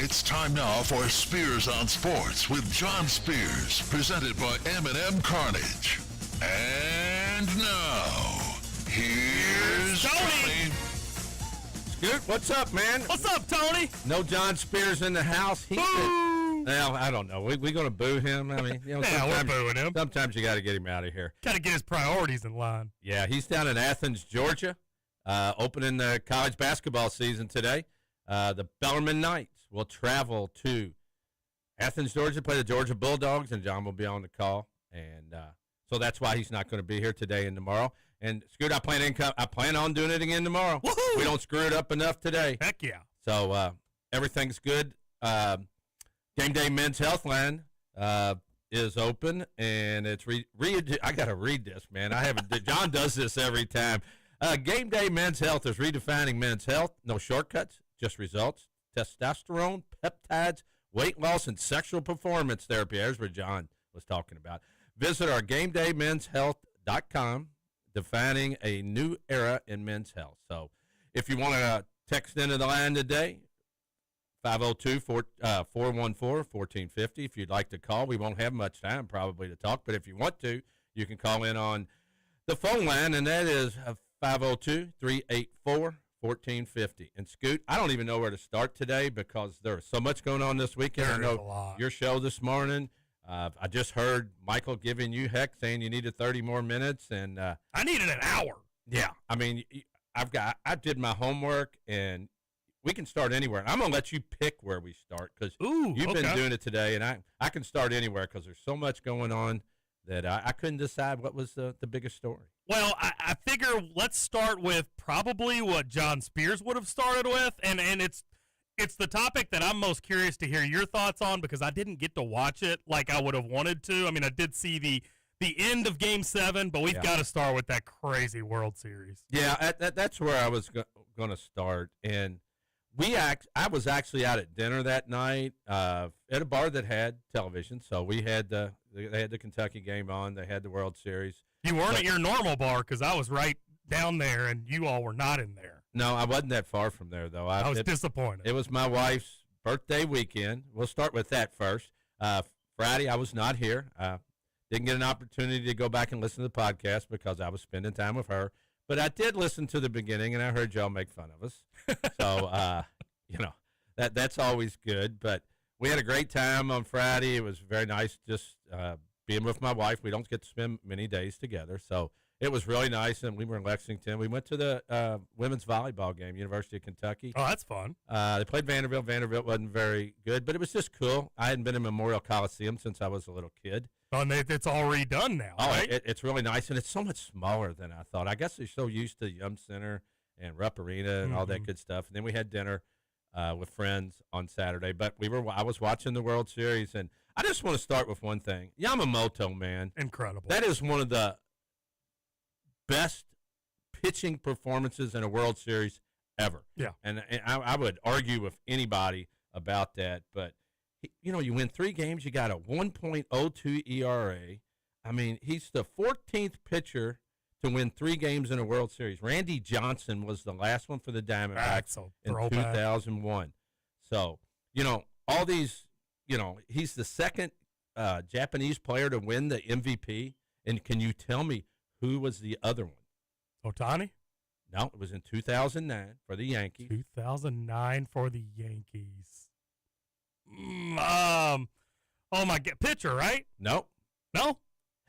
It's time now for Spears on Sports with John Spears, presented by M&M Carnage. And now, here's Tony. Scoot, what's up, man? What's up, Tony? No John Spears in the house. Well, I don't know. We going to boo him? I mean, yeah, we're booing him. Sometimes you got to get him out of here. Got to get his priorities in line. Yeah, he's down in Athens, Georgia, opening the college basketball season today. The Bellarmine Knights will travel to Athens, Georgia, to play the Georgia Bulldogs, and John will be on the call. And so that's why he's not going to be here today and tomorrow. And, Scoot, I plan on doing it again tomorrow. Woohoo! We don't screw it up enough today. Heck yeah. So everything's good. Gameday Men's Health Line is open, and it's I got to read this, man. I haven't. John does this every time. Gameday Men's Health is redefining men's health. No shortcuts, just results. Testosterone, peptides, weight loss, and sexual performance therapy. There's what John was talking about. Visit our GamedayMen'sHealth.com, defining a new era in men's health. So if you want to text into the line today, 502-414-1450. If you'd like to call, we won't have much time probably to talk, but if you want to, you can call in on the phone line, and that is 502-384-1450. And Scoot, I don't even know where to start today because there's so much going on this weekend. I know your show this morning. I just heard Michael giving you heck, saying you needed 30 more minutes, and I needed an hour. Yeah, I mean, I did my homework, and we can start anywhere. I'm going to let you pick where we start because you've been doing it today, and I can start anywhere because there's so much going on that I couldn't decide what was the biggest story. Well, I figure let's start with probably what John Spears would have started with, and it's the topic that I'm most curious to hear your thoughts on because I didn't get to watch it like I would have wanted to. I mean, I did see the end of Game 7, but we've got to start with that crazy World Series. Yeah, that's where I was going to start, and I was actually out at dinner that night at a bar that had television, so they had the Kentucky game on. They had the World Series. You weren't at your normal bar because I was right down there, and you all were not in there. No, I wasn't that far from there, though. I was disappointed. It was my wife's birthday weekend. We'll start with that first. Friday, I was not here. Didn't get an opportunity to go back and listen to the podcast because I was spending time with her. But I did listen to the beginning, and I heard y'all make fun of us. So, that's always good. But we had a great time on Friday. It was very nice just being with my wife. We don't get to spend many days together. So it was really nice, and we were in Lexington. We went to the women's volleyball game, University of Kentucky. Oh, that's fun. They played Vanderbilt. Vanderbilt wasn't very good, but it was just cool. I hadn't been in Memorial Coliseum since I was a little kid. Oh, and it's all redone now, right? It's really nice, and it's so much smaller than I thought. I guess they're so used to Yum Center and Rupp Arena and all that good stuff. And then we had dinner with friends on Saturday. But I was watching the World Series, and I just want to start with one thing. Yamamoto, man. Incredible. That is one of the best pitching performances in a World Series ever. Yeah. And I would argue with anybody about that, but you win 3 games, you got a 1.02 ERA. I mean, he's the 14th pitcher to win 3 games in a World Series. Randy Johnson was the last one for the Diamondbacks in 2001. So, all these, he's the second Japanese player to win the MVP. And can you tell me who was the other one? Ohtani? No, it was in 2009 for the Yankees. 2009 for the Yankees. Oh my God, pitcher, right? No.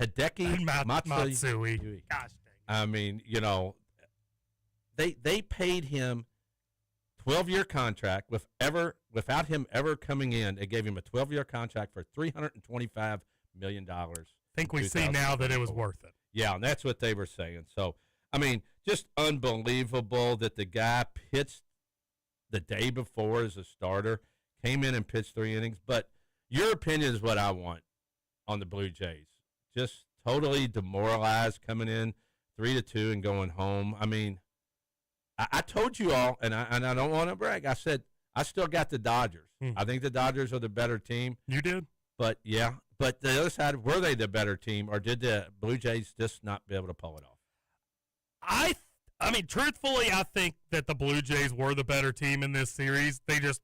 Hideki Matsui. Gosh dang. I mean, they paid him 12-year contract without him ever coming in. They gave him a 12-year contract for $325 million. I think we see now that it was worth it. Yeah, and that's what they were saying. So, I mean, just unbelievable that the guy pitched the day before as a starter, came in and pitched 3 innings. But your opinion is what I want on the Blue Jays. Just totally demoralized, coming in 3-2 and going home. I mean, I told you all, and I don't want to brag. I said I still got the Dodgers. I think the Dodgers are the better team. You did? But, yeah. But the other side, were they the better team, or did the Blue Jays just not be able to pull it off? I mean, truthfully, I think that the Blue Jays were the better team in this series. They just,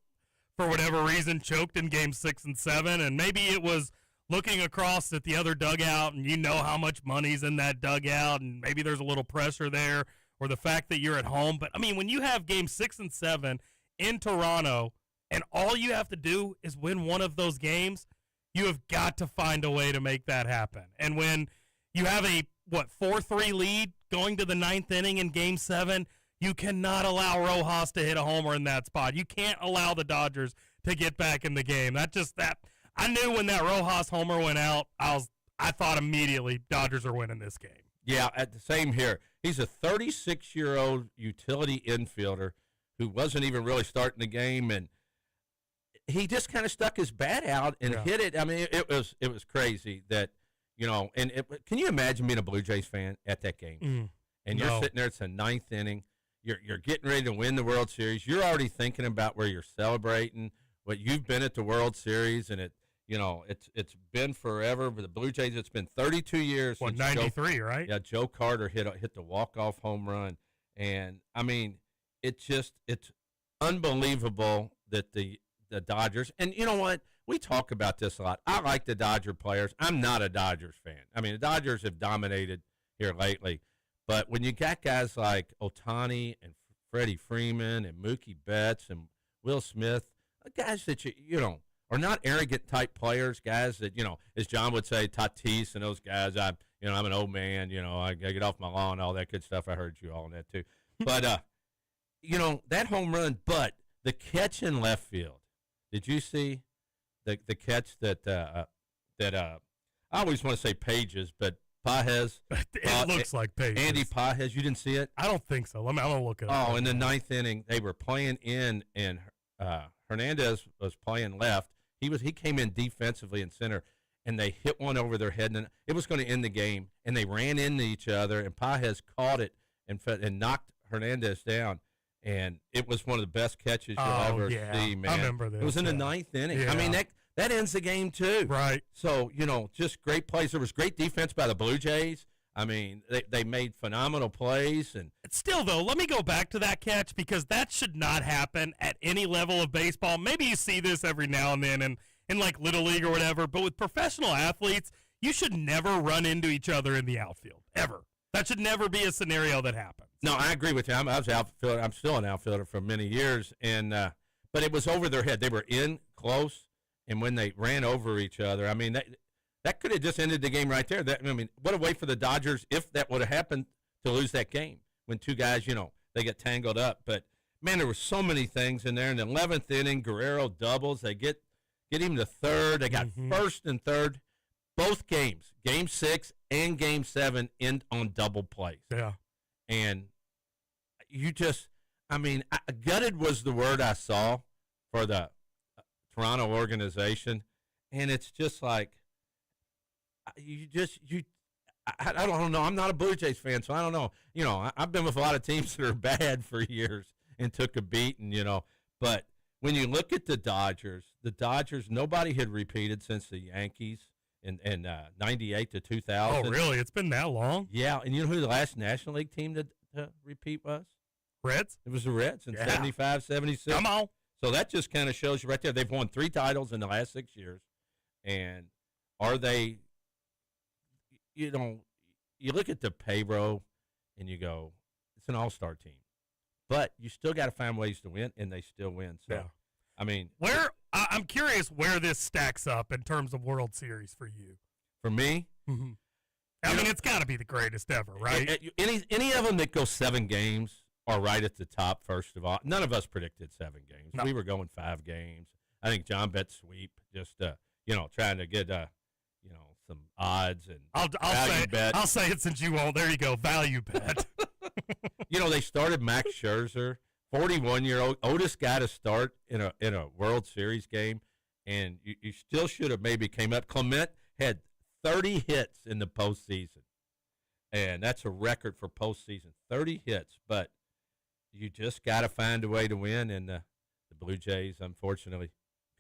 for whatever reason, choked in Game 6 and 7, and maybe it was looking across at the other dugout, and you know how much money's in that dugout, and maybe there's a little pressure there, or the fact that you're at home. But, I mean, when you have Game 6 and 7 in Toronto, and all you have to do is win one of those games, you have got to find a way to make that happen. And when you have a, 4-3 lead going to the ninth inning in Game 7, you cannot allow Rojas to hit a homer in that spot. You can't allow the Dodgers to get back in the game. I knew when that Rojas homer went out, I thought immediately Dodgers are winning this game. Yeah, at the same here. He's a 36-year-old utility infielder who wasn't even really starting the game, and he just kind of stuck his bat out and hit it. I mean, it was crazy that, and can you imagine being a Blue Jays fan at that game? And you're sitting there, it's the ninth inning. You're getting ready to win the World Series. You're already thinking about where you're celebrating, what you've been at the World Series, and it's been forever. For the Blue Jays, it's been 32 years. Since 93, right? Yeah, Joe Carter hit the walk-off home run. And, I mean, it's unbelievable that the Dodgers, and you know what? We talk about this a lot. I like the Dodger players. I'm not a Dodgers fan. I mean, the Dodgers have dominated here lately. But when you got guys like Ohtani and Freddie Freeman and Mookie Betts and Will Smith, guys that are not arrogant type players, guys that, as John would say, Tatis and those guys, I'm an old man, I get off my lawn, all that good stuff. I heard you all on that too. But, that home run, but the catch in left field, did you see the catch that I always want to say Pages, but Pages. It looks like Pages. Andy Pages, you didn't see it? I don't think so. I'm going to look it up. Oh, in the ninth inning, they were playing in, and Hernandez was playing left. He came in defensively in center, and they hit one over their head, and it was going to end the game. And they ran into each other, and Pages caught it and knocked Hernandez down. And it was one of the best catches you'll ever see, man. I remember this. It was in the ninth inning. Yeah. I mean, that ends the game too. Right. So, just great plays. There was great defense by the Blue Jays. I mean, they made phenomenal plays. And still, though, let me go back to that catch because that should not happen at any level of baseball. Maybe you see this every now and then in like Little League or whatever, but with professional athletes, you should never run into each other in the outfield, ever. That should never be a scenario that happens. No, I agree with you. I was an outfielder. I'm still an outfielder for many years, and but it was over their head. They were in close, and when they ran over each other, I mean, that could have just ended the game right there. What a way for the Dodgers if that would have happened to lose that game when two guys, they get tangled up. But, man, there were so many things in there. In the 11th inning, Guerrero doubles. They get him to third. They got first and third. Both games, Game 6 and Game 7, end on double plays. Yeah. And gutted was the word I saw for the Toronto organization. And it's just like, I don't know. I'm not a Blue Jays fan, so I don't know. I've been with a lot of teams that are bad for years and took a beating, But when you look at the Dodgers, nobody had repeated since the Yankees in 98 to 2000. Oh, really? It's been that long? Yeah, and you know who the last National League team to repeat was? Reds? It was the Reds in 75, 76. Come on. So that just kind of shows you right there. They've won 3 titles in the last 6 years. And are they, you look at the payroll and you go, it's an all-star team. But you still got to find ways to win, and they still win. So, yeah. I mean. I'm curious where this stacks up in terms of World Series for you. For me? Mm-hmm. I mean, it's got to be the greatest ever, right? Any of them that go 7 games are right at the top, first of all. None of us predicted 7 games. No. We were going 5 games. I think John bet sweep, just, trying to get, some odds and value bet. I'll say it since you won't. There you go, value bet. They started Max Scherzer, 41-year-old, oldest guy to start in a World Series game, and you still should have maybe came up. Clement had 30 hits in the postseason, and that's a record for postseason, 30 hits. But you just got to find a way to win, and the Blue Jays, unfortunately,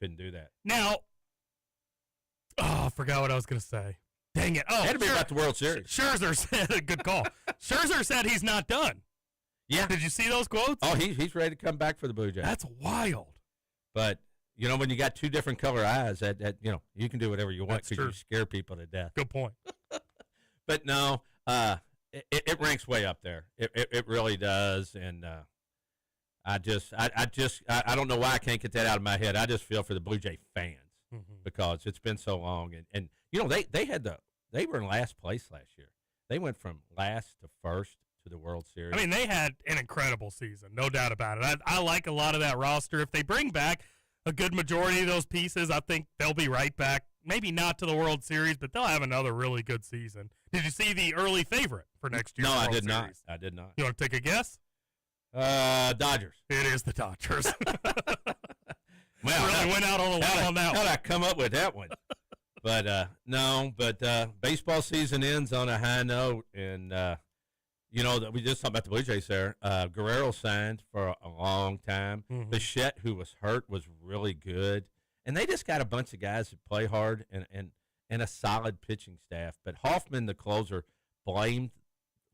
couldn't do that. Now, I forgot what I was going to say. Dang it. Oh, it had to be about the World Series. Scherzer said, good call. Scherzer said he's not done. Yeah. Did you see those quotes? Oh, he's ready to come back for the Blue Jays. That's wild. But, you know, when you got two different color eyes, that you know, you can do whatever you want because you scare people to death. Good point. But no, it ranks way up there. It really does, and I don't know why I can't get that out of my head. I just feel for the Blue Jay fans because it's been so long, and you know they were in last place last year. They went from last to first to the World Series. I mean, they had an incredible season, no doubt about it. I like a lot of that roster. If they bring back a good majority of those pieces, I think they'll be right back. Maybe not to the World Series, but they'll have another really good season. Did you see the early favorite for next year's No, World I did Series? not. I did not. You want to take a guess? Dodgers. It is the Dodgers. Well, really went out on a limb on that one. How'd I come up with that one? But no, but baseball season ends on a high note, and you know, we just talked about the Blue Jays there. Guerrero signed for a long time. Bichette, who was hurt, was really good, and they just got a bunch of guys that play hard and a solid pitching staff. But Hoffman, the closer, blamed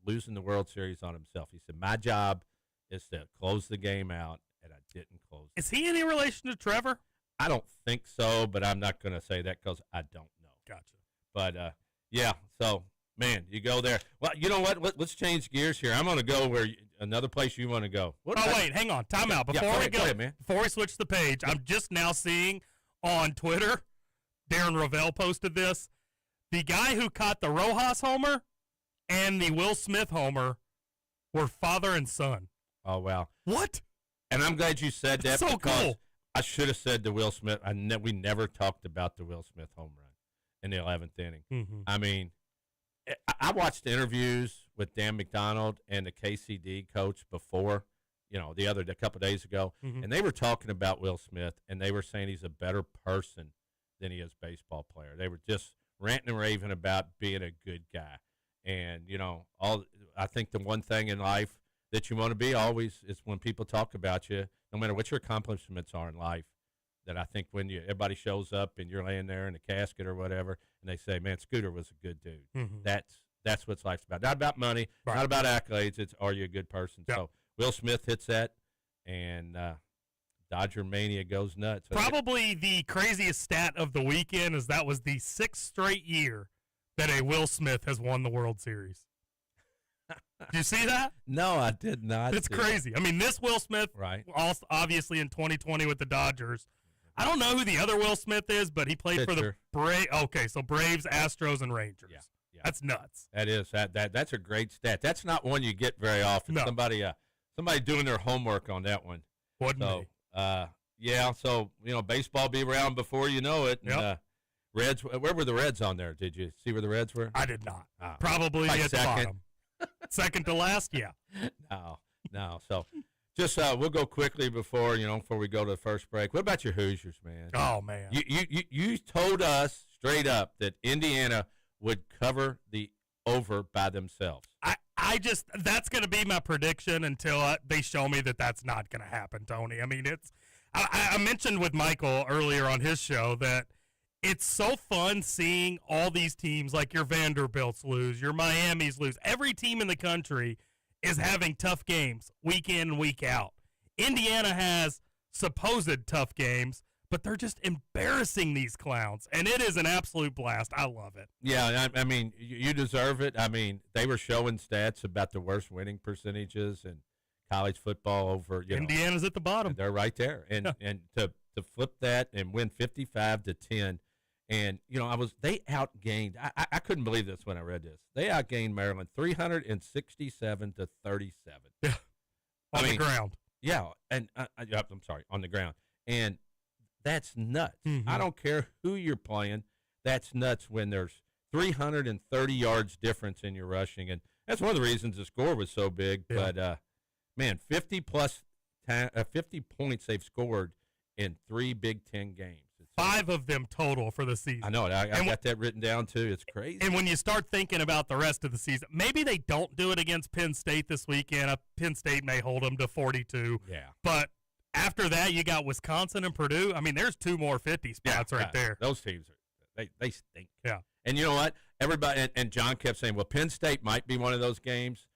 losing the World Series on himself. He said, "My job is to close the game out, and I didn't close." Is he any relation to Trevor? I don't think so, but I'm not going to say that because I don't know. Gotcha. But, yeah, so, man, you go there. Well, you know what? Let's change gears here. I'm going to go where another place you want to go. Wait, hang on. Time out. Before we go, before we switch the page, I'm just now seeing on Twitter, Darren Ravel posted this. The guy who caught the Rojas homer and the Will Smith homer were father and son. Oh, wow. What? And I'm glad you said that so because cool. I should have said the Will Smith. We never talked about the Will Smith home run in the 11th inning. I mean, I watched interviews with Dan McDonald and the KCD coach before, you know, a couple of days ago, and they were talking about Will Smith, and they were saying he's a better person than he is baseball player. They were just ranting and raving about being a good guy. And, you know, I think the one thing in life that you want to be always is when people talk about you, no matter what your accomplishments are in life, that I think when everybody shows up and you're laying there in a casket or whatever, and they say, "Man, Scooter was a good dude." That's what life's about. Not about money, not about accolades. It's, are you a good person? Yep. So Will Smith hits that, and Dodger Mania goes nuts. Probably the craziest stat of the weekend is that was the 6th straight year that a Will Smith has won the World Series. Did you see that? No, I did not. It's crazy. That. I mean, this Will Smith, right? Also, obviously in 2020 with the Dodgers. I don't know who the other Will Smith is, but he played for the Braves. Okay, so Braves, Astros, and Rangers. Yeah. That's nuts. That is that's a great stat. That's not one you get very often. No. Somebody doing their homework on that one. Wouldn't so, yeah. So you know, baseball be around before you know it. And, Reds. Where were the Reds on there? Did you see where the Reds were? I did not. Probably at the bottom. Second to last, yeah. No. So, just we'll go quickly before we go to the first break. What about your Hoosiers, man? Oh man, you told us straight up that Indiana would cover the over by themselves. I just that's going to be my prediction until they show me that that's not going to happen, Tony. I mean, I mentioned with Michael earlier on his show that it's so fun seeing all these teams like your Vanderbilts lose, your Miamis lose. Every team in the country is having tough games week in and week out. Indiana has supposed tough games, but they're just embarrassing these clowns, and it is an absolute blast. I love it. Yeah, I mean, you deserve it. I mean, they were showing stats about the worst winning percentages in college football over. Indiana's at the bottom. They're right there, and to flip that and win 55-10. And, they outgained. I couldn't believe this when I read this. They outgained Maryland 367-37. Yeah. On the ground. Yeah. And I'm sorry, on the ground. And that's nuts. Mm-hmm. I don't care who you're playing. That's nuts when there's 330 yards difference in your rushing. And that's one of the reasons the score was so big. Yeah. But, 50 points they've scored in 3 Big Ten games. 5 of them total for the season. I know it. I got that written down, too. It's crazy. And when you start thinking about the rest of the season, maybe they don't do it against Penn State this weekend. Penn State may hold them to 42. Yeah. But after that, you got Wisconsin and Purdue. I mean, there's 2 more 50 spots right there. Those teams, they stink. Yeah. And you know what? Everybody, and John kept saying, well, Penn State might be one of those games.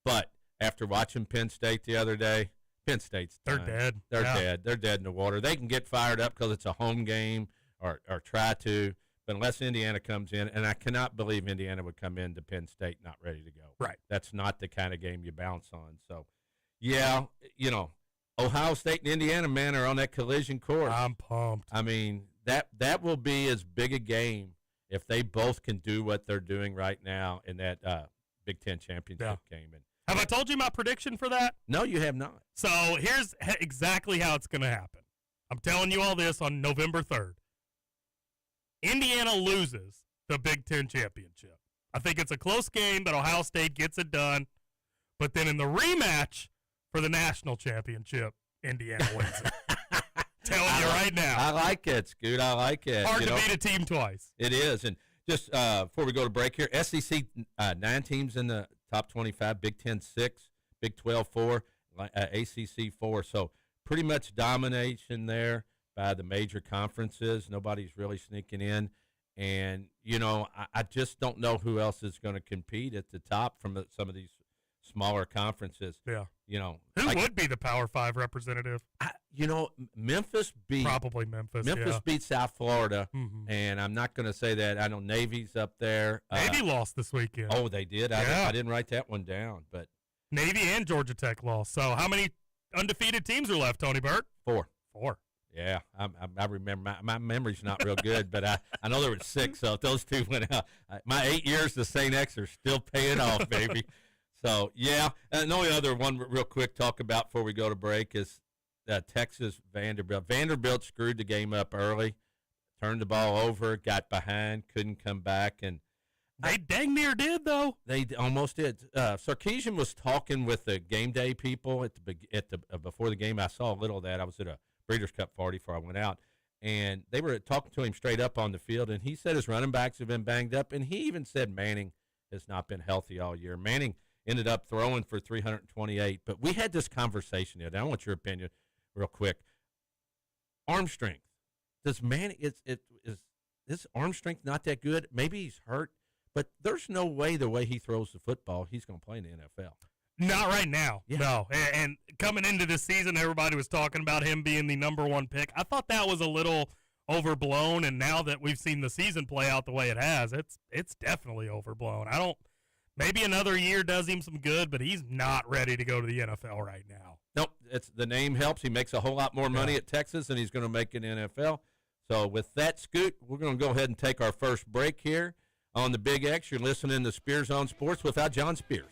But after watching Penn State the other day, Penn State's They're done. dead. They're Yeah. dead. They're dead in the water. They can get fired up because it's a home game or try to, but unless Indiana comes in, and I cannot believe Indiana would come into Penn State not ready to go. Right. That's not the kind of game you bounce on. So, yeah, Ohio State and Indiana, man, are on that collision course. I'm pumped. I mean, that will be as big a game if they both can do what they're doing right now in that Big Ten championship game. And Have I told you my prediction for that? no, you have not. So here's exactly how it's going to happen. I'm telling you all this on November 3rd. Indiana loses the Big Ten championship. I think it's a close game, but Ohio State gets it done. But then in the rematch for the national championship, Indiana wins it. Telling you right now. I like it, Scoot. I like it. Hard to beat a team twice. It is. And just before we go to break here, SEC 9 teams in the top 25, Big Ten 6, Big 12 4, ACC 4. So pretty much domination there by the major conferences. Nobody's really sneaking in. And, I just don't know who else is going to compete at the top from some of these smaller conferences. Yeah. Who would be the Power 5 representative? Memphis beat Probably Memphis. beat South Florida, Mhm. and I'm not going to say that. I know Navy's up there. Navy lost this weekend. Oh, they did. Yeah. I didn't write that one down, but Navy and Georgia Tech lost. So how many undefeated teams are left, Tony Burt? 4. 4. Yeah, I remember. My memory's not real good, but I know there were 6. So if those 2 went out, my 8 years to St. X are still paying off, baby. So yeah, and the only other one real quick talk about before we go to break is Texas Vanderbilt. Vanderbilt screwed the game up early, turned the ball over, got behind, couldn't come back, and They dang near did though. they almost did. Sarkisian was talking with the game day people at the before the game. I saw a little of that. I was at a Breeders' Cup party before I went out, and they were talking to him straight up on the field, and he said his running backs have been banged up, and he even said Manning has not been healthy all year. Manning ended up throwing for 328, but we had this conversation the other day. I want your opinion real quick. Arm strength. Does Manning is his arm strength not that good? Maybe he's hurt, but there's no way the way he throws the football, he's going to play in the NFL. Not right now. Yeah. No. And coming into this season, everybody was talking about him being the number 1 pick. I thought that was a little overblown, and now that we've seen the season play out the way it has, it's definitely overblown. Maybe another year does him some good, but he's not ready to go to the NFL right now. Nope, the name helps. He makes a whole lot more money at Texas than he's going to make in the NFL. So with that, Scoot, we're going to go ahead and take our first break here on the Big X. You're listening to Spears on Sports without John Spears.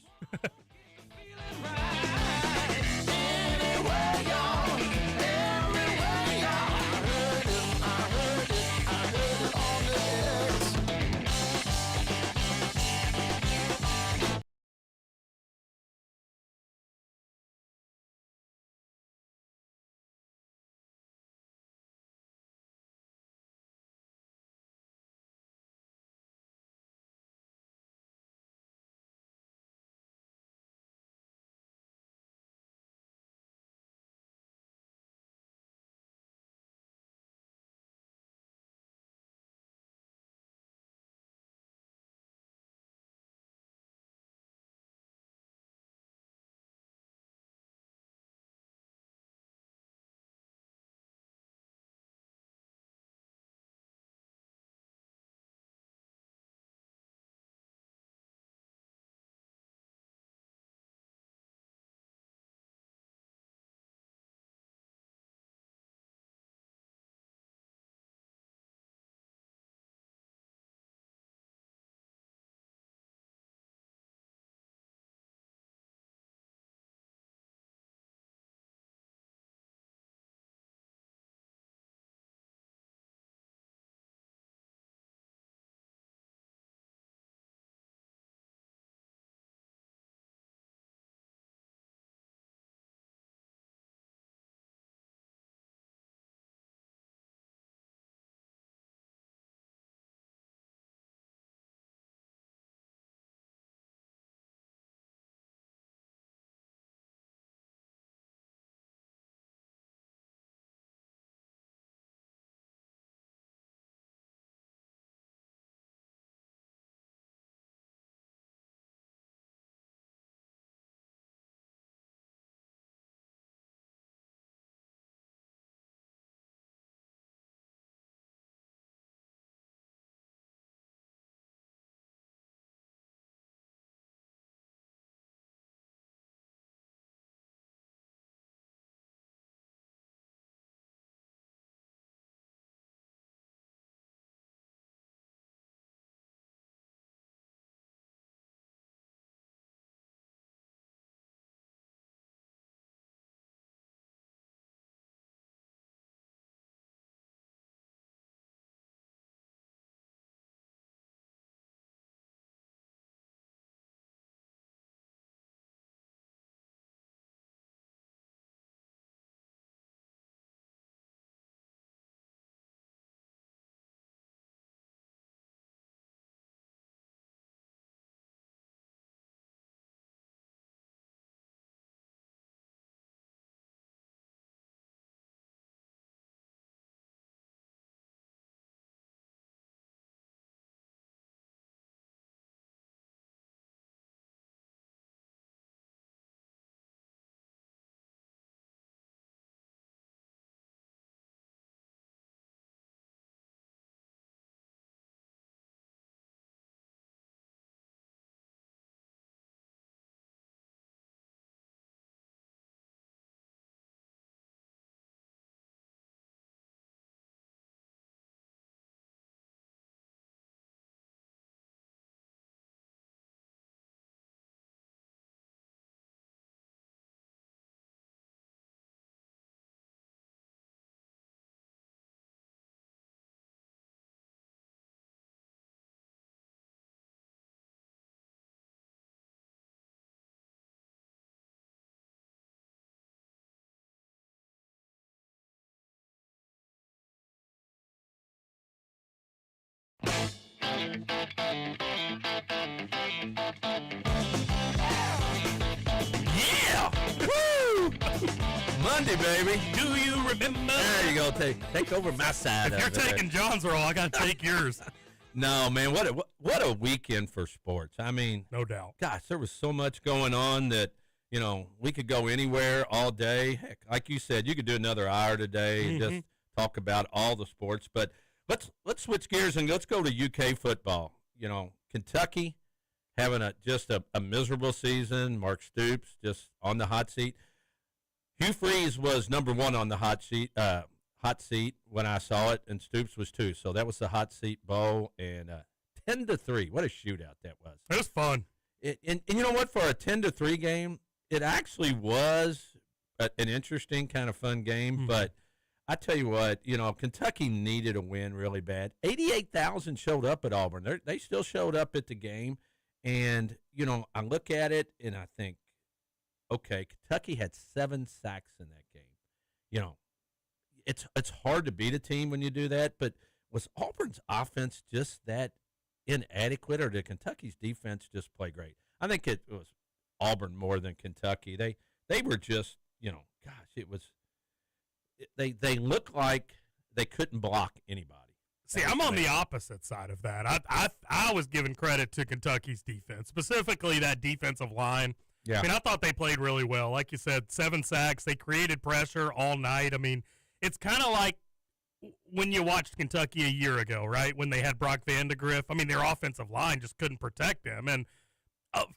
Yeah! Woo! Monday, baby. Do you remember? There you go. Take over my side. If you're of it. taking John's role, I got to take yours. No, man. What a weekend for sports. I mean, No doubt. gosh, there was so much going on that, we could go anywhere all day. Heck, like you said, you could do another hour today and just talk about all the sports. But let's switch gears and let's go to UK football. Kentucky having just a miserable season. Mark Stoops just on the hot seat. Hugh Freeze was number one on the hot seat when I saw it, and Stoops was too. So that was the hot seat bowl, and 10-3. What a shootout that was! It was fun. And you know what? For a 10-3 game, it actually was an interesting kind of fun game. But I tell you what, Kentucky needed a win really bad. 88,000 showed up at Auburn. They still showed up at the game, and I look at it and I think, okay, Kentucky had 7 sacks in that game. It's hard to beat a team when you do that, but was Auburn's offense just that inadequate, or did Kentucky's defense just play great? I think it was Auburn more than Kentucky. They were just, it was they looked like they couldn't block anybody. See, I'm on the opposite side of that. I was giving credit to Kentucky's defense, specifically that defensive line. Yeah. I mean, I thought they played really well. Like you said, 7 sacks. They created pressure all night. I mean, it's kind of like when you watched Kentucky a year ago, right, when they had Brock Vandegrift. I mean, their offensive line just couldn't protect them. And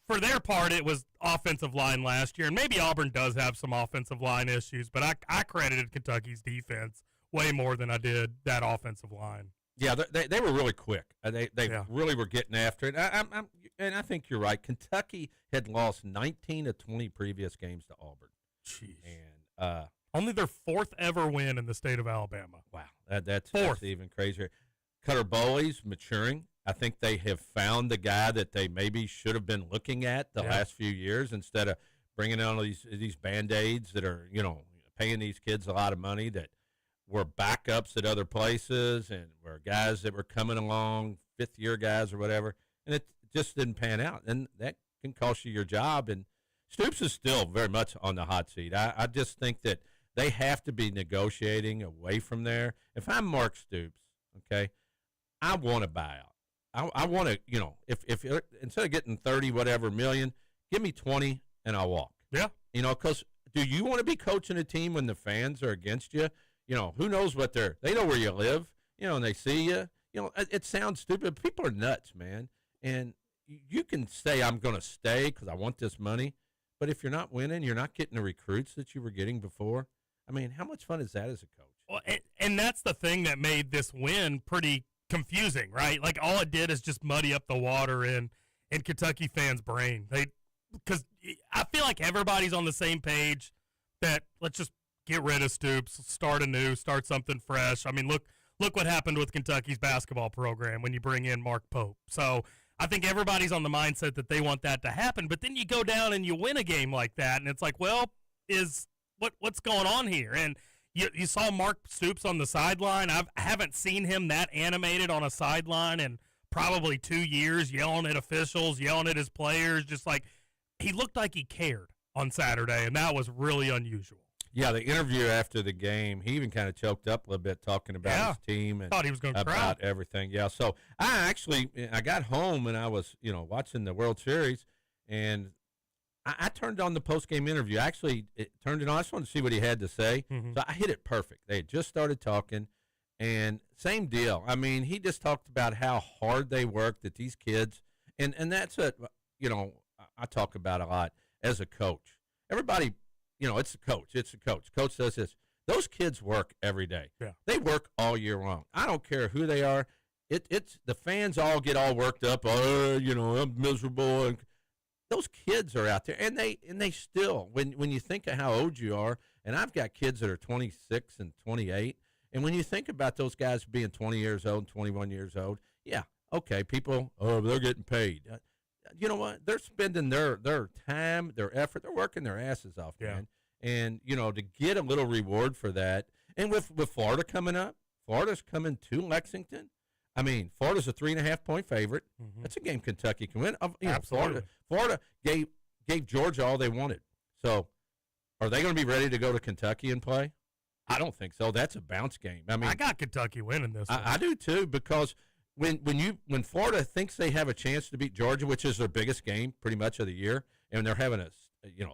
for their part, it was offensive line last year. And maybe Auburn does have some offensive line issues, but I credited Kentucky's defense way more than I did that offensive line. Yeah, they were really quick. They really were getting after it. And I think you're right. Kentucky had lost 19 of 20 previous games to Auburn. Jeez. And only their 4th ever win in the state of Alabama. wow, that's 4th. even crazier. Cutter Bowley's maturing. I think they have found the guy that they maybe should have been looking at the last few years instead of bringing on these Band-Aids that are, paying these kids a lot of money that were backups at other places and were guys that were coming along, 5th-year guys or whatever, and it just didn't pan out. And that can cost you your job. And Stoops is still very much on the hot seat. I just think that they have to be negotiating away from there. If I'm Mark Stoops, okay, I want a buyout. I want to, if instead of getting 30 whatever million, give me 20 and I'll walk. Yeah. Because do you want to be coaching a team when the fans are against you? Who knows what they know where you live, and they see you. It sounds stupid. People are nuts, man. And you can say, I'm going to stay because I want this money. But if you're not winning, you're not getting the recruits that you were getting before. I mean, how much fun is that as a coach? Well, and that's the thing that made this win pretty confusing, right? Like, all it did is just muddy up the water in Kentucky fans' brain. Because I feel like everybody's on the same page that let's just get rid of Stoops, start anew, start something fresh. I mean, look what happened with Kentucky's basketball program when you bring in Mark Pope. So I think everybody's on the mindset that they want that to happen. But then you go down and you win a game like that, and it's like, well, what's going on here? And you saw Mark Stoops on the sideline. I haven't seen him that animated on a sideline in probably 2 years, yelling at officials, yelling at his players. Just like he looked like he cared on Saturday, and that was really unusual. Yeah, the interview after the game, he even kind of choked up a little bit talking about his team and thought he was going to cry about everything. Yeah, so I got home and I was, watching the World Series, and I turned on the post-game interview. Actually, it turned it on. I just wanted to see what he had to say. Mm-hmm. So I hit it perfect. They had just started talking, and same deal. I mean, he just talked about how hard they work, that these kids, and that's what, I talk about a lot as a coach. Everybody, it's a coach. It's a coach. Coach says this. Those kids work every day. Yeah. They work all year long. I don't care who they are. It's the fans all get all worked up. Oh, I'm miserable. And those kids are out there, and they still, when you think of how old you are, and I've got kids that are 26 and 28, and when you think about those guys being 20 years old and 21 years old, yeah, okay, people, they're getting paid. You know what? They're spending their time, their effort. They're working their asses off, man. And, to get a little reward for that. And with Florida coming up, Florida's coming to Lexington. I mean, Florida's a 3.5-point favorite. Mhm. That's a game Kentucky can win. Absolutely. Florida gave Georgia all they wanted. So, are they going to be ready to go to Kentucky and play? I don't think so. That's a bounce game. I mean, I got Kentucky winning this one. I do too, because when Florida thinks they have a chance to beat Georgia, which is their biggest game pretty much of the year, and they're having a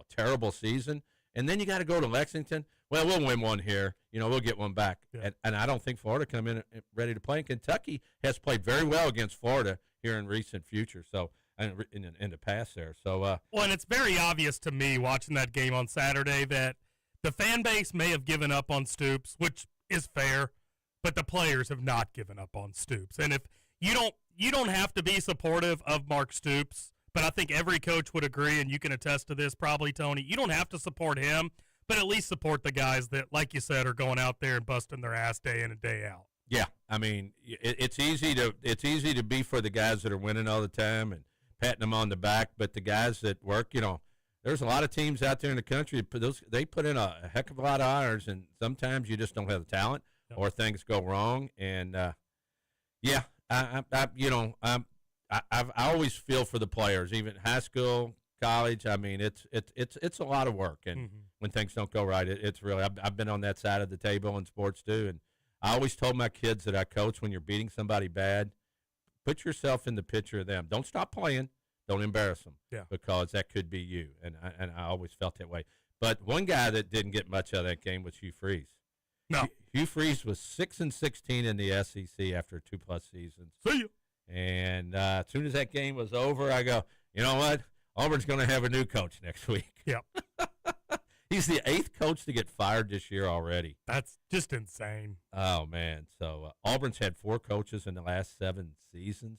terrible season, and then you got to go to Lexington. Well, we'll win one here. We'll get one back. Yeah. And I don't think Florida come in ready to play. And Kentucky has played very well against Florida here in recent future. So in the past there. So well, and it's very obvious to me watching that game on Saturday that the fan base may have given up on Stoops, which is fair, but the players have not given up on Stoops. And if you don't have to be supportive of Mark Stoops, but I think every coach would agree, and you can attest to this probably, Tony, you don't have to support him, but at least support the guys that, like you said, are going out there and busting their ass day in and day out. Yeah, I mean, it's easy to be for the guys that are winning all the time and patting them on the back, but the guys that work, there's a lot of teams out there in the country. They put in a heck of a lot of hours, and sometimes you just don't have the talent, or things go wrong. And yeah, I always feel for the players, even high school, college. I mean, it's a lot of work, and when things don't go right, it's really. I've been on that side of the table in sports too, and I always told my kids that I coach, when you're beating somebody bad, put yourself in the picture of them. Don't stop playing. Don't embarrass them. Yeah. Because that could be you, and I always felt that way. But one guy that didn't get much out of that game was Hugh Freeze. No. Hugh Freeze was 6-16 in the SEC after 2+ seasons. See you. And as soon as that game was over, I go, you know what? Auburn's going to have a new coach next week. Yep. He's the 8th coach to get fired this year already. That's just insane. Oh, man. So Auburn's had 4 coaches in the last 7 seasons.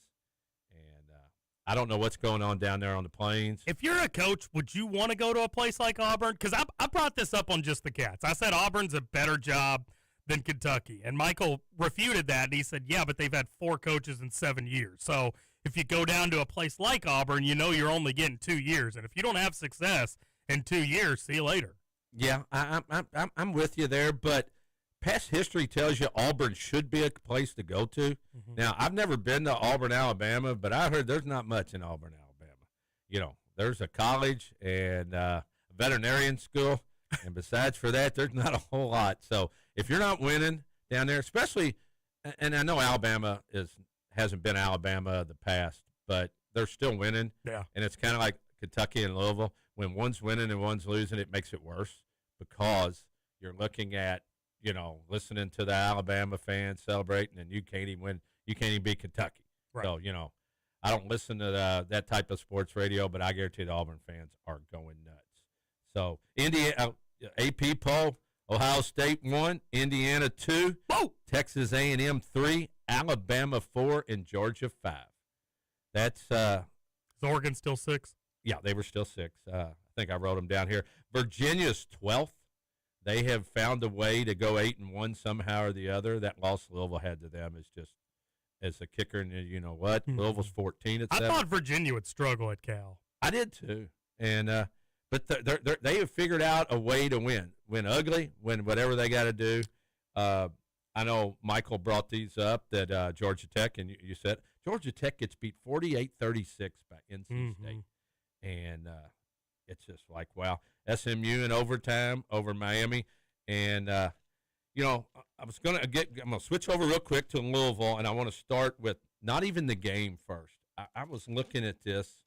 And I don't know what's going on down there on the Plains. If you're a coach, would you want to go to a place like Auburn? Because I brought this up on Just the Cats. I said Auburn's a better job than Kentucky. And Michael refuted that, and he said, yeah, but they've had 4 coaches in 7 years. So if you go down to a place like Auburn, you're only getting 2 years. And if you don't have success in 2 years, see you later. Yeah, I'm with you there, but past history tells you Auburn should be a place to go to. Mm-hmm. Now, I've never been to Auburn, Alabama, but I heard there's not much in Auburn, Alabama. There's a college and a veterinarian school, and besides for that, there's not a whole lot. So if you're not winning down there, especially, and I know Alabama hasn't been Alabama of the past, but they're still winning. Yeah. And it's kind of like Kentucky and Louisville. When one's winning and one's losing, it makes it worse because you're looking at, listening to the Alabama fans celebrating, and you can't even win. You can't even beat Kentucky. Right. So, I don't listen to that type of sports radio, but I guarantee the Auburn fans are going nuts. So, Indiana, AP poll, Ohio State 1, Indiana 2, whoa! Texas A&M 3, Alabama 4, and Georgia 5. That's Is Oregon still 6? Yeah, they were still 6. I think I wrote them down here. Virginia's 12th. They have found a way to go 8-1 somehow or the other. That loss Louisville had to them is just as a kicker. And you know what? Mm-hmm. Louisville's 14 at 7. I thought Virginia would struggle at Cal. I did too. And but they have figured out a way to win. Win ugly, win whatever they got to do. I know Michael brought these up that Georgia Tech, and you said Georgia Tech gets beat 48-36 by NC State. And it's just like, wow. SMU in overtime over Miami. And, I'm going to switch over real quick to Louisville, and I want to start with not even the game first. I was looking at this,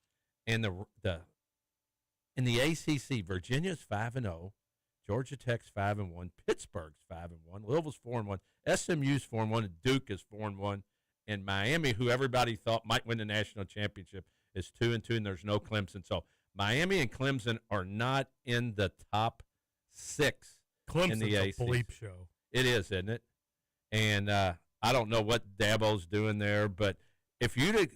and in the ACC, Virginia's 5-0, Georgia Tech's 5-1, Pittsburgh's 5-1, Louisville's 4-1, SMU's 4-1, and Duke is 4-1, and Miami, who everybody thought might win the national championship, is 2-2, and there's no Clemson. So Miami and Clemson are not in the top 6 in the ACC. Clemson's a bleep show. It is, isn't it? And I don't know what Dabo's doing there, but if you'd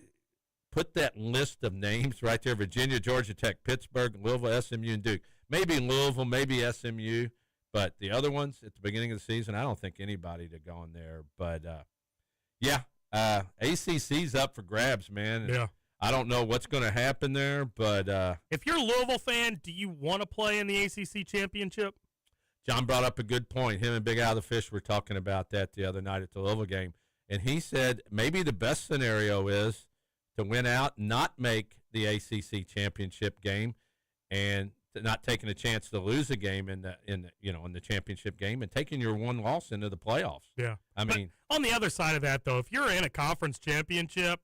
put that list of names right there, Virginia, Georgia Tech, Pittsburgh, Louisville, SMU, and Duke, maybe Louisville, maybe SMU, but the other ones at the beginning of the season, I don't think anybody to go in there. But, ACC's up for grabs, man. Yeah. I don't know what's going to happen there, but if you're a Louisville fan, do you want to play in the ACC championship? John brought up a good point. Him and Big Al the Fish were talking about that the other night at the Louisville game, And he said maybe the best scenario is to win out, not make the ACC championship game, and not taking a chance to lose a game in the championship game, and taking your one loss into the playoffs. Yeah. I mean, on the other side of that, though, if you're in a conference championship,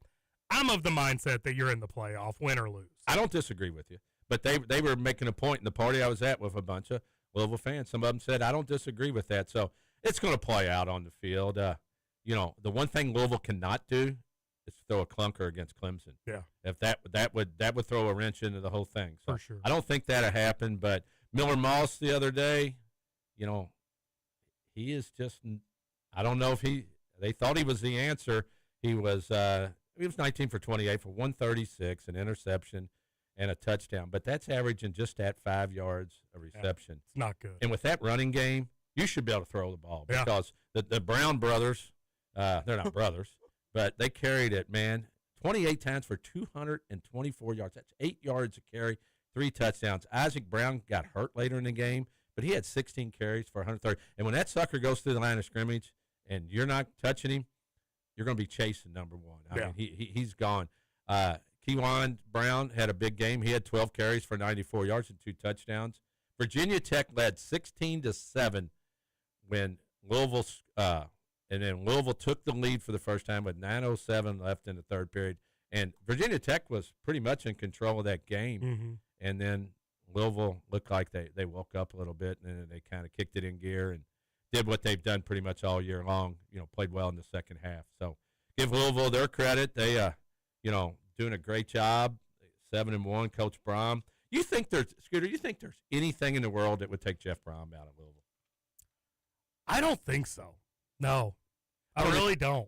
I'm of the mindset that you're in the playoff, win or lose. I don't disagree with you, but they were making a point in the party I was at with a bunch of Louisville fans. Some of them said I don't disagree with that. So it's going to play out on the field. The one thing Louisville cannot do is throw a clunker against Clemson. Yeah. If that would throw a wrench into the whole thing. So for sure. I don't think that'll happen. But Miller Moss the other day, he is just. I don't know if they thought he was the answer. He was 19 for 28 for 136, an interception, and a touchdown. But that's averaging just at 5 yards a reception. It's not good. And with that running game, you should be able to throw the ball because the Brown brothers, they're not brothers, but they carried it, man, 28 times for 224 yards. That's 8 yards a carry, 3 touchdowns. Isaac Brown got hurt later in the game, but he had 16 carries for 130. And when that sucker goes through the line of scrimmage and you're not touching him, you're going to be chasing number one. I mean, he's gone. Kewan Brown had a big game. He had 12 carries for 94 yards and 2 touchdowns. Virginia Tech led 16-7 when Louisville took the lead for the first time with 9:07 left in the third period. And Virginia Tech was pretty much in control of that game. Mm-hmm. And then Louisville looked like they woke up a little bit, and then they kind of kicked it in gear and did what they've done pretty much all year long, played well in the second half. So give Louisville their credit. They, doing a great job, 7-1, Coach Brom. Scooter, you think there's anything in the world that would take Jeff Brom out of Louisville? I don't think so. No, I really don't.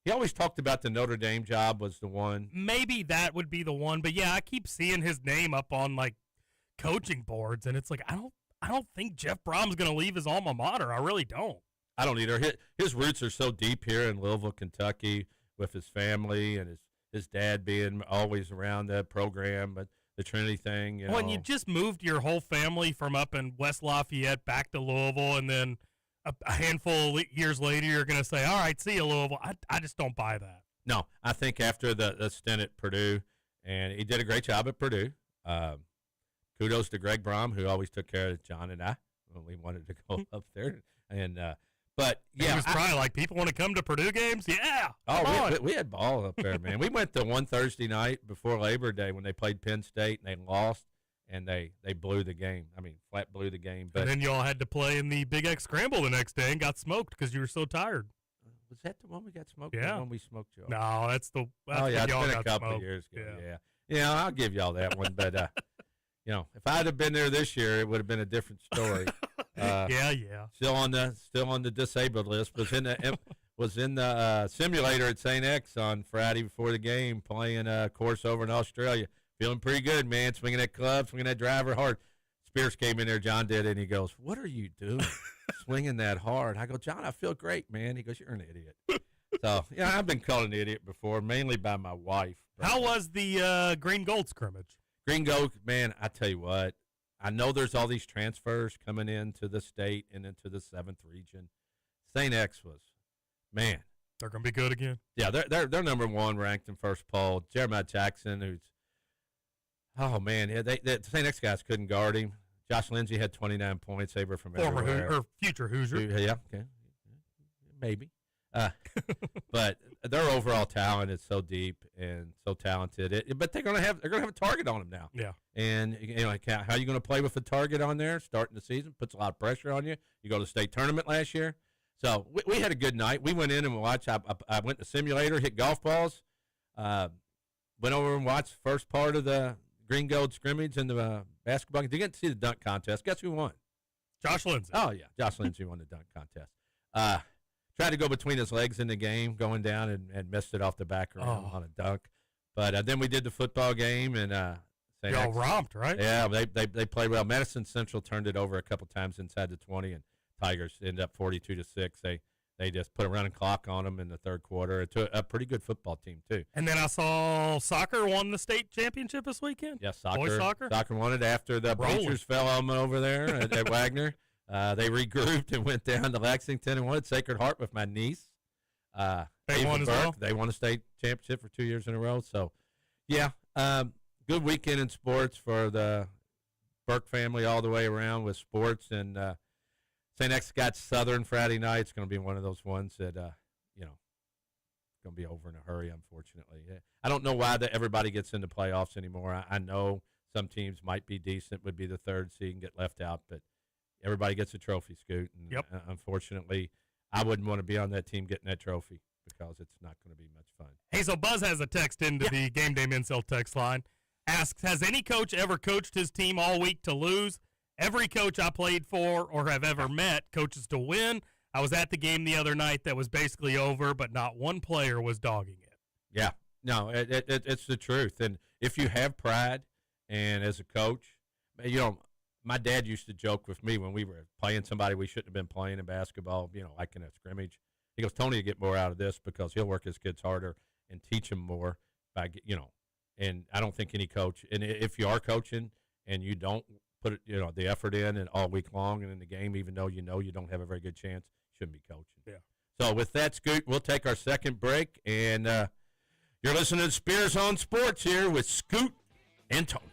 He always talked about the Notre Dame job was the one. Maybe that would be the one, but yeah, I keep seeing his name up on like coaching boards, and it's like I don't think Jeff Brom's going to leave his alma mater. I really don't. I don't either. His roots are so deep here in Louisville, Kentucky, with his family and his dad being always around the program, but the Trinity thing. Well, and you just moved your whole family from up in West Lafayette back to Louisville, and then a handful of years later, you're going to say, all right, see you, Louisville. I just don't buy that. No, I think after the stint at Purdue, and he did a great job at Purdue. Kudos to Greg Brom, who always took care of John and I when we wanted to go up there. And but yeah, he was probably like, people want to come to Purdue games. Yeah. We had ball up there, man. We went to one Thursday night before Labor Day when they played Penn State and they lost, and they blew the game. I mean, flat blew the game. But and then y'all had to play in the Big X Scramble the next day and got smoked because you were so tired. Was that the one we got smoked? Yeah. The one we smoked you. No, that's it's y'all been got a couple smoked. of years ago. Yeah, I'll give y'all that one. But if I'd have been there this year, it would have been a different story. Yeah. Still on the disabled list. Was in the simulator at St. X on Friday before the game, playing a course over in Australia. Feeling pretty good, man. Swinging that club, swinging that driver hard. Spears came in there, John did, and he goes, "What are you doing, swinging that hard?" I go, "John, I feel great, man." He goes, "You're an idiot." So yeah, I've been called an idiot before, mainly by my wife. How was the green gold scrimmage? Green gold, man. I tell you what, I know there's all these transfers coming into the state and into the 7th region. St. X was, man. They're gonna be good again. Yeah, they're number one ranked in first poll. Jeremiah Jackson, who's oh man, yeah, the St. X guys couldn't guard him. Josh Lindsay had 29 points. They were from everywhere. Or future Hoosier. Yeah, okay, maybe. But their overall talent is so deep and so talented. But they're gonna have a target on them now. Yeah. And how are you going to play with a target on there starting the season? Puts a lot of pressure on you. You go to the state tournament last year, so we had a good night. We went in and watched. I went to simulator, hit golf balls. Went over and watched the first part of the green gold scrimmage and the basketball. Did you get to see the dunk contest? Guess who won? Josh Lindsay. Oh yeah, Josh Lindsay won the dunk contest. Tried to go between his legs in the game, going down and missed it off the back rim on a dunk. But then we did the football game and y'all romped, right? Yeah, they played well. Madison Central turned it over a couple times inside the 20, and Tigers ended up 42-6. They just put a running clock on them in the third quarter. It's a pretty good football team too. And then I saw soccer won the state championship this weekend. Yeah, Boys soccer. Soccer won it after the bleachers fell on them over there at Wagner. They regrouped and went down to Lexington and won at Sacred Heart with my niece. They won as well. They won a state championship for 2 years in a row. So, yeah, good weekend in sports for the Burke family all the way around with sports. And St. X got Southern Friday night. It's going to be one of those ones that, going to be over in a hurry, unfortunately. I don't know why everybody gets into playoffs anymore. I know some teams might be decent, would be the third seed and get left out, but everybody gets a trophy, Scoot. And unfortunately, I wouldn't want to be on that team getting that trophy because it's not going to be much fun. Hey, so Buzz has a text into the Game Day Men's Health text line. Asks, has any coach ever coached his team all week to lose? Every coach I played for or have ever met coaches to win. I was at the game the other night that was basically over, but not one player was dogging it. Yeah, no, it's the truth. And if you have pride, and as a coach, my dad used to joke with me when we were playing somebody we shouldn't have been playing in basketball, like in a scrimmage. He goes, Tony will get more out of this because he'll work his kids harder and teach them more by, and I don't think any coach, and if you are coaching and you don't put it, the effort in and all week long and in the game, even though you don't have a very good chance, shouldn't be coaching. Yeah. So with that, Scoot, we'll take our second break, and you're listening to Spears on Sports here with Scoot and Tony.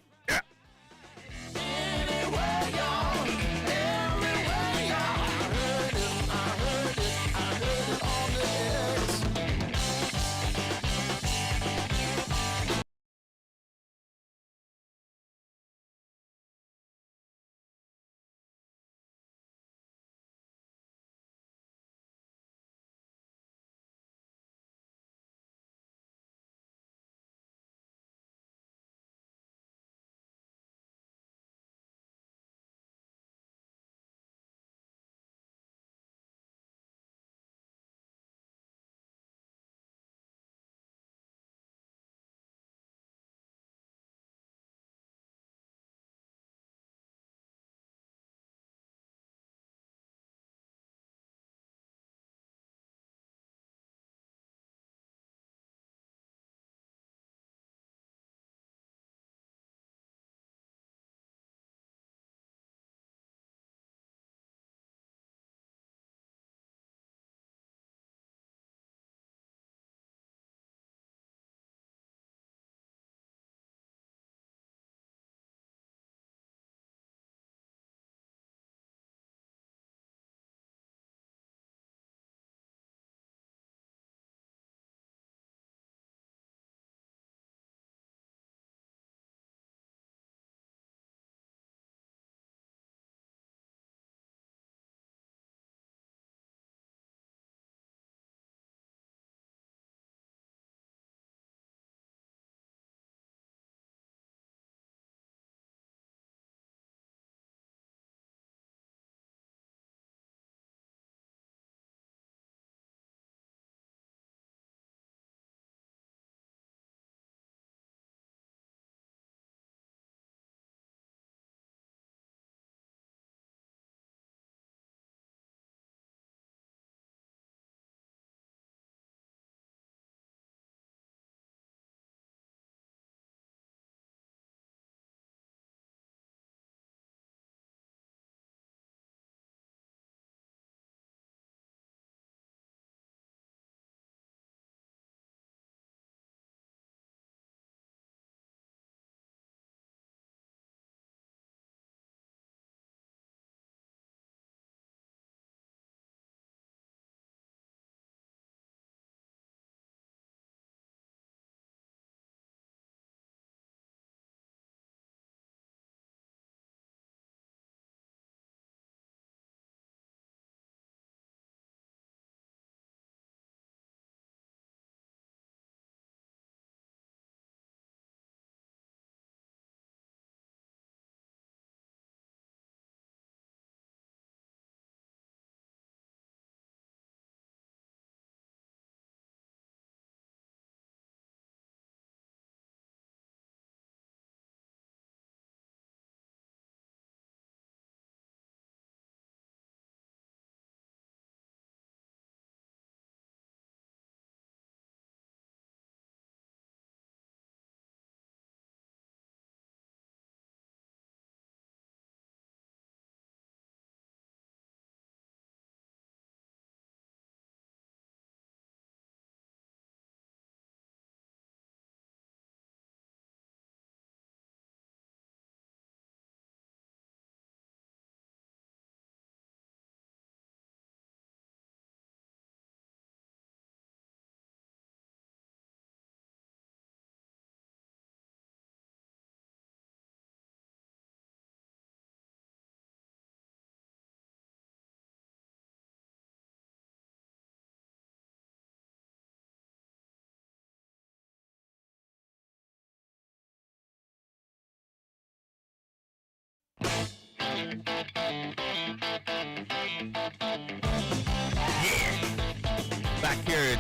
Back here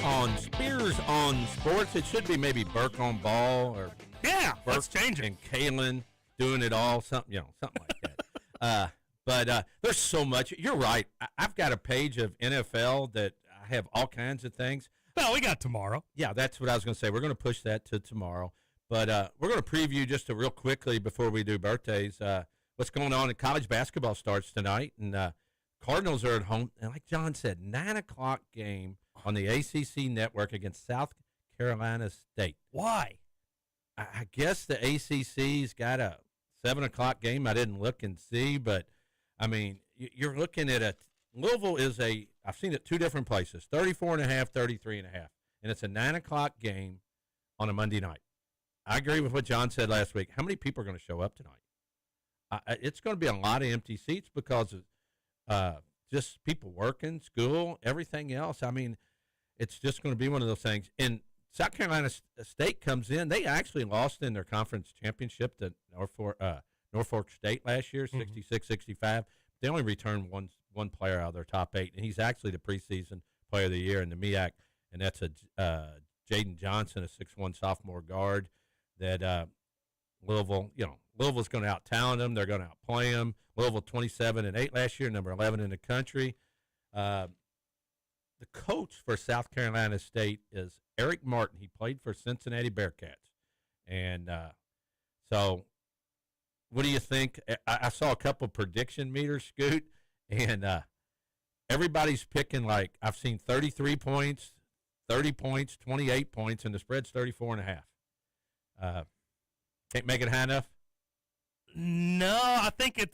on Spears on Sports. It should be maybe Burke on Ball or Yeah, Burke let's change it. and Kalen doing it all, something like that. But there's so much. You're right. I've got a page of NFL that I have all kinds of things. Well, we got tomorrow. Yeah, that's what I was going to say. We're going to push that to tomorrow. But we're going to preview just real quickly before we do birthdays what's going on in college basketball starts tonight. And Cardinals are at home. And like John said, 9 o'clock game on the ACC network against South Carolina State. Why? I guess the ACC's got a 7 o'clock game. I didn't look and see, but, I mean, you're looking at Louisville is I've seen it two different places, 34.5, 33.5. And it's a 9 o'clock game on a Monday night. I agree with what John said last week. How many people are going to show up tonight? It's going to be a lot of empty seats because of just people working, school, everything else. I mean, it's just going to be one of those things. And South Carolina State comes in. They actually lost in their conference championship to Norfolk State last year, 66-65. They only returned one player out of their top 8, and he's actually the preseason player of the year in the MEAC, and that's Jaden Johnson, a 6'1" sophomore guard that Louisville's going to out-talent them. They're going to outplay them. Louisville 27-8 last year, number 11 in the country. The coach for South Carolina State is Eric Martin. He played for Cincinnati Bearcats. And so what do you think? I saw a couple prediction meters, Scoot, and everybody's picking, like, I've seen 33 points, 30 points, 28 points, and the spread's 34.5. Can't make it high enough? No, I think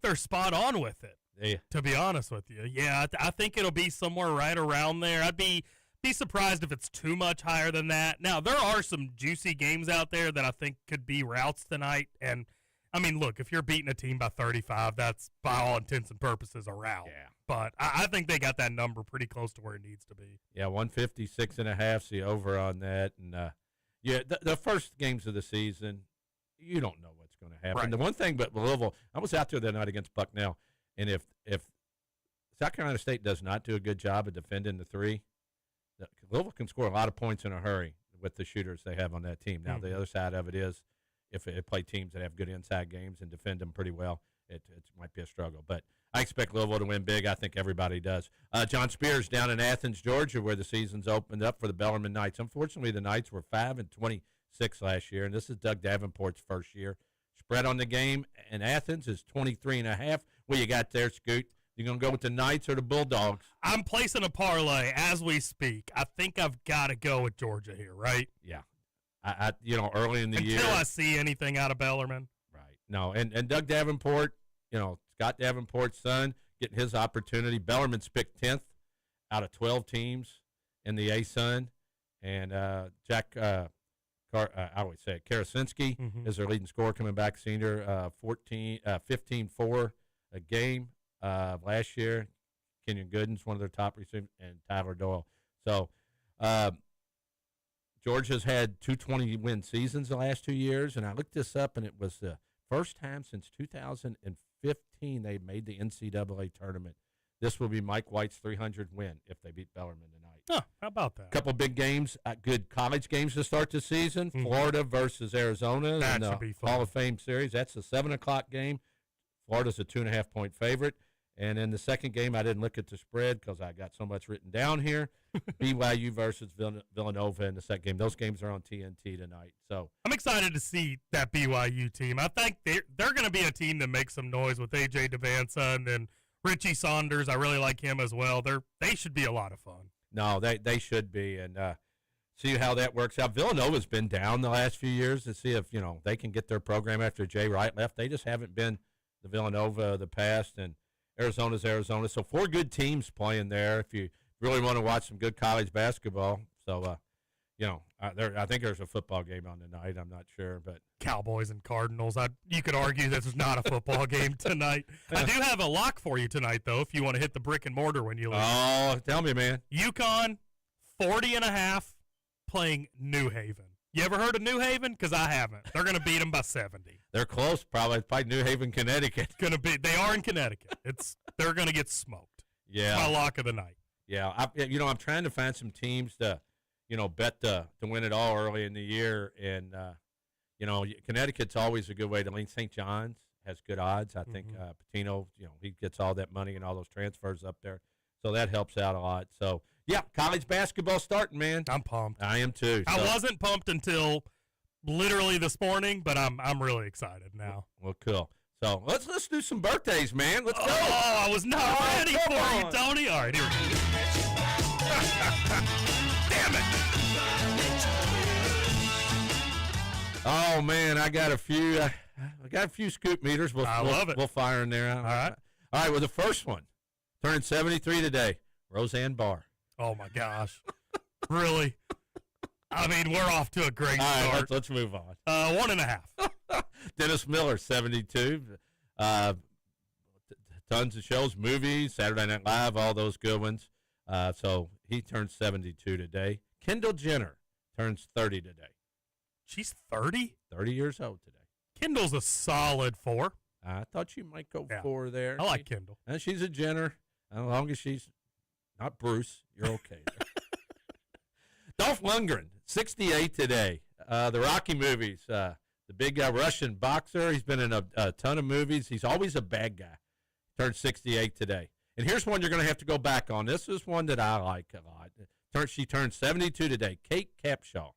they're spot on with it. Yeah. To be honest with you, yeah, I think it'll be somewhere right around there. I'd be surprised if it's too much higher than that. Now, there are some juicy games out there that I think could be routes tonight. And, I mean, look, if you're beating a team by 35, that's by all intents and purposes a route. Yeah. But I think they got that number pretty close to where it needs to be. Yeah, 156.5, see over on that. And, the first games of the season, you don't know what's going to happen. Right. The one thing, but Louisville, I was out there that night against Bucknell, and if South Carolina State does not do a good job of defending the three, Louisville can score a lot of points in a hurry with the shooters they have on that team. Now, the other side of it is if they play teams that have good inside games and defend them pretty well, it might be a struggle. But I expect Louisville to win big. I think everybody does. John Spears down in Athens, Georgia, where the season's opened up for the Bellarmine Knights. Unfortunately, the Knights were 5-26 last year, and this is Doug Davenport's first year. Spread on the game in Athens is 23.5. What you got there, Scoot? You going to go with the Knights or the Bulldogs? I'm placing a parlay as we speak. I think I've got to go with Georgia here, right? Yeah. I early in the year. Until I see anything out of Bellarmine. Right. No, and Doug Davenport, Scott Davenport's son, getting his opportunity. Bellarmine's picked 10th out of 12 teams in the A-Sun. And Jack I always say it, Karasinski is their leading scorer coming back, senior, 15-4 a game last year. Kenyon Gooden's one of their top receivers, and Tyler Doyle. So Georgia's had 220-win seasons the last 2 years, and I looked this up, and it was the first time since 2015 they made the NCAA tournament. This will be Mike White's 300th win if they beat Bellarmine tonight. Oh, how about that? Couple big games, good college games to start the season. Florida versus Arizona That in the should be fun. Hall of Fame series. That's a 7 o'clock game. Florida's a 2.5-point favorite. And in the second game, I didn't look at the spread because I got so much written down here. BYU versus Villanova in the second game. Those games are on TNT tonight. So I'm excited to see that BYU team. I think they're going to be a team that makes some noise with A.J. Devanza and then Richie Saunders. I really like him as well. They should be a lot of fun. No, they should be, and see how that works out. Villanova's been down the last few years to see if they can get their program after Jay Wright left. They just haven't been the Villanova of the past, and Arizona's Arizona. So 4 good teams playing there. If you really want to watch some good college basketball, so I think there's a football game on tonight. I'm not sure, but Cowboys and Cardinals. You could argue this is not a football game tonight. I do have a lock for you tonight, though, if you want to hit the brick and mortar when you leave. Oh, tell me, man. UConn, 40.5, playing New Haven. You ever heard of New Haven? Because I haven't. They're going to beat them by 70. They're close, probably New Haven, Connecticut. They are in Connecticut. They're going to get smoked. Yeah. It's my lock of the night. Yeah. I'm trying to find some teams to, bet to win it all early in the year. And, Connecticut's always a good way to lean. St. John's has good odds. I think Patino, he gets all that money and all those transfers up there. So that helps out a lot. So, yeah, college basketball starting, man. I'm pumped. I am too. I wasn't pumped until literally this morning, but I'm really excited now. Well, cool. So let's do some birthdays, man. Let's go. Oh, I was not ready for you, Tony. All right, here we go. Damn it. Oh man, I got a few. Scoop meters. I love it. We'll fire in there. All right. All right. Well, the first one turning 73 today. Roseanne Barr. Oh my gosh. Really? I mean, we're off to a great All right, start. let's move on. 1.5. Dennis Miller, 72. Tons of shows, movies, Saturday Night Live, all those good ones. So he turns 72 today. Kendall Jenner turns 30 today. She's 30? 30 years old today. Kendall's a solid 4. I thought you might go 4 there. I like Kendall. And she's a Jenner. As long as she's not Bruce, you're okay there. Dolph Lundgren, 68 today. The Rocky movies, the big Russian boxer. He's been in a ton of movies. He's always a bad guy. Turned 68 today. And here's one you're going to have to go back on. This is one that I like a lot. She turned 72 today. Kate Capshaw.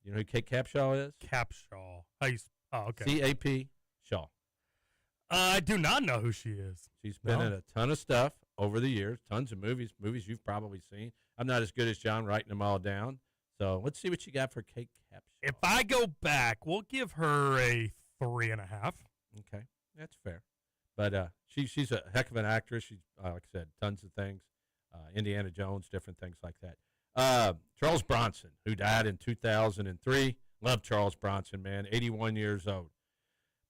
You know who Kate Capshaw is? Capshaw. Okay. C-A-P Shaw. I do not know who she is. She's been in a ton of stuff over the years, tons of movies you've probably seen. I'm not as good as John writing them all down. So let's see what you got for Kate Capshaw. If I go back, we'll give her a 3.5. Okay, that's fair. But she's a heck of an actress. She's, like I said, tons of things. Indiana Jones, different things like that. Charles Bronson, who died in 2003. Love Charles Bronson, man. 81 years old.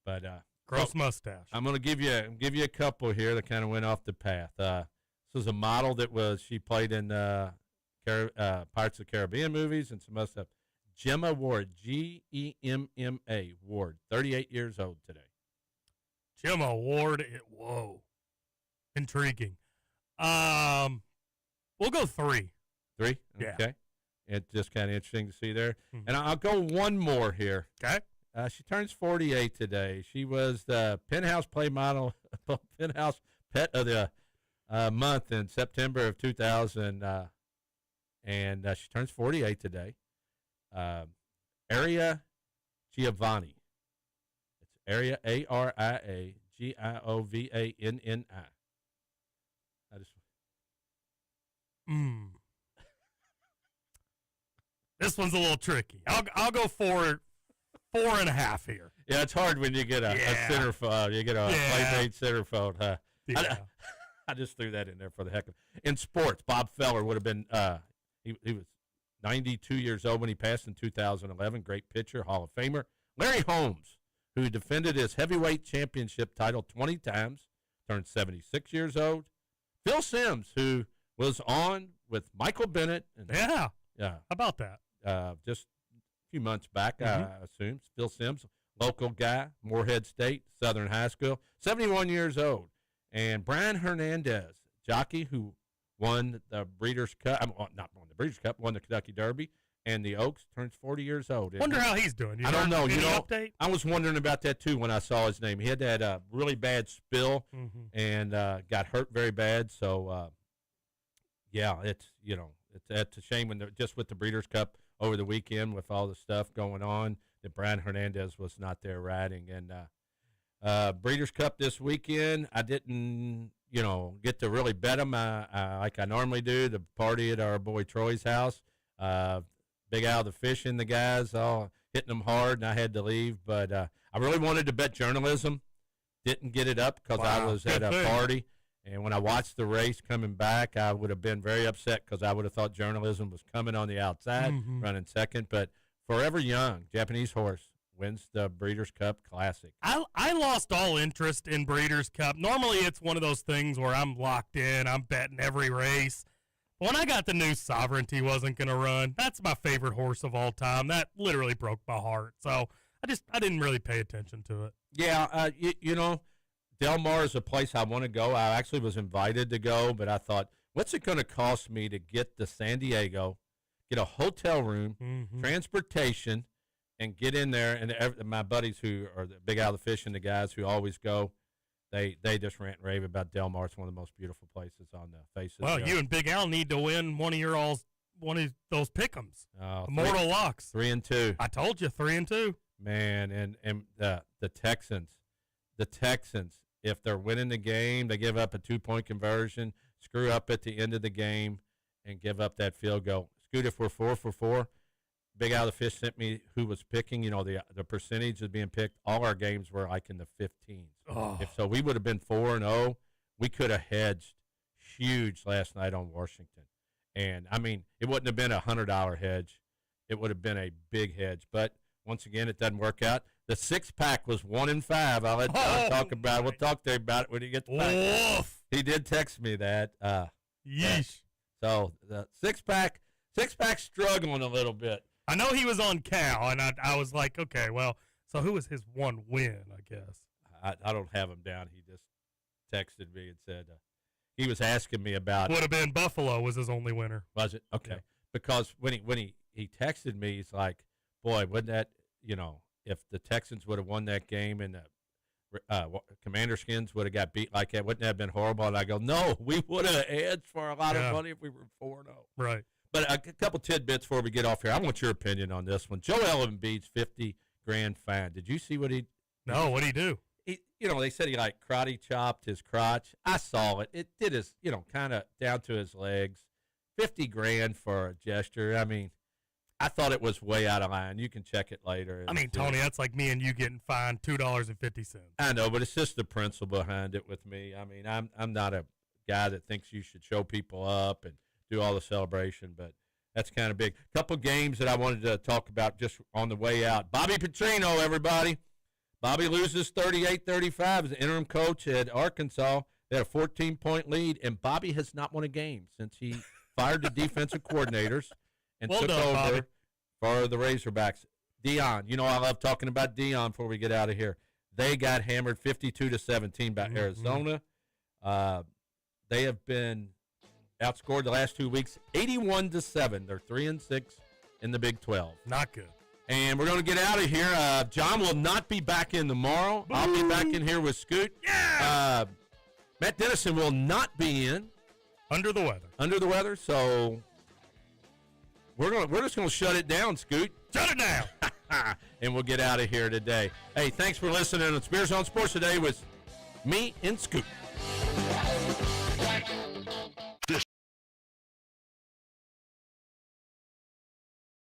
But gross mustache. I'm going to give you a couple here that kind of went off the path. This was a model she played in Pirates of the Caribbean movies and some other stuff. Gemma Ward, Gemma Ward, 38 years old today. Gemma Ward, whoa, intriguing. We'll go 3. 3? Yeah. Okay. It's just kind of interesting to see there. Mm-hmm. And I'll go one more here. Okay. She turns 48 today. She was the Penthouse Play Model, Penthouse Pet of the month in September of 2000. And she turns 48 today. Aria Giovanni. It's Aria, A-R-I-A, Giovanni. I just. This one's a little tricky. I'll go 4.5 here. Yeah, it's hard when you get a centerfold. You get a playmate centerfold, huh? Yeah. I just threw that in there for the heck of it. In sports, Bob Feller would have been he was 92 years old when he passed in 2011. Great pitcher, Hall of Famer. Larry Holmes, who defended his heavyweight championship title 20 times, turned 76 years old. Phil Simms, who was on with Michael Bennett. Yeah. How about that? Just a few months back, I assume. Phil Simms, local guy, Morehead State, Southern High School, 71 years old. And Brian Hernandez, jockey who won the Breeders' Cup, not won the Breeders' Cup, won the Kentucky Derby, and the Oaks, turns 40 years old. Wonder how he's doing. I don't know. Any update? I was wondering about that, too, when I saw his name. He had that really bad spill and got hurt very bad. So, it's a shame when just with the Breeders' Cup over the weekend with all the stuff going on that Brian Hernandez was not there riding. And Breeders' Cup this weekend, I didn't, get to really bet them like I normally do. The party at our boy Troy's house. Big Al the Fishing, the guys all hitting them hard, and I had to leave. But I really wanted to bet journalism. Didn't get it up because I was at a party. And when I watched the race coming back, I would have been very upset because I would have thought journalism was coming on the outside, running second. But Forever Young, Japanese horse, wins the Breeders' Cup Classic. I lost all interest in Breeders' Cup. Normally it's one of those things where I'm locked in. I'm betting every race. When I got the news Sovereignty wasn't going to run, that's my favorite horse of all time. That literally broke my heart. So I didn't really pay attention to it. Yeah, you know, Del Mar is a place I want to go. I actually was invited to go, but I thought, what's it going to cost me to get to San Diego, get a hotel room, transportation, and get in there? And my buddies who are the Big Al the Fish and the guys who always go, they just rant and rave about Del Mar. It's one of the most beautiful places on the face of the earth. Well, you and Big Al need to win one of those pick'ems. Immortal locks. 3-2. I told you, 3-2. Man, and the Texans, if they're winning the game, they give up a 2-point conversion, screw up at the end of the game, and give up that field goal. Scoot, if we're 4 for 4, Big Al the Fish sent me who was picking. You know, the percentage of being picked. All our games were like in the 15s. Oh. If so, we would have been 4-0. We could have hedged huge last night on Washington. And, I mean, it wouldn't have been a $100 hedge. It would have been a big hedge. But, once again, it doesn't work out. The 6-pack was 1-5. I'll let John talk about it. We'll talk to him about it when he gets back. He did text me that. Yeesh. So, the 6-pack struggling a little bit. I know he was on Cal, and I was like, okay, well, so who was his one win, I guess? I don't have him down. He just texted me and said he was asking me about. Would have been Buffalo was his only winner. Was it? Okay. Yeah. Because when he texted me, he's like, boy, wouldn't that, you know, if the Texans would have won that game and the Commander Skins would have got beat like that, wouldn't that have been horrible? And I go, no, we would have edged for a lot of money if we were 4-0. Right. But a couple tidbits before we get off here. I want your opinion on this one. Joel Embiid's $50,000 fine. Did you see what he? No, what did he do? You know, they said he like karate chopped his crotch. I saw it. It did his, you know, kind of down to his legs. $50,000 for a gesture. I mean, I thought it was way out of line. You can check it later. I mean, Tony, that's like me and you getting fined $2.50. I know, but it's just the principle behind it with me. I mean, I'm not a guy that thinks you should show people up and do all the celebration, but that's kind of big. Couple games that I wanted to talk about just on the way out. Bobby Petrino, everybody. Bobby loses 38-35 as the interim coach at Arkansas. They had a 14-point lead, and Bobby has not won a game since he fired the defensive coordinators and took over Bobby. for the Razorbacks. Dion, you know I love talking about Dion before we get out of here. They got hammered 52-17 by Arizona. They have been outscored the last 2 weeks 81-7. They're 3-6 in the Big 12. Not good. And we're going to get out of here. John will not be back in tomorrow. I'll be back in here with Scoot. Yeah. Matt Dennison will not be in. Under the weather. So we're just going to shut it down, Scoot. Shut it down. And we'll get out of here today. Hey, thanks for listening to Spears on Sports today with me and Scoot.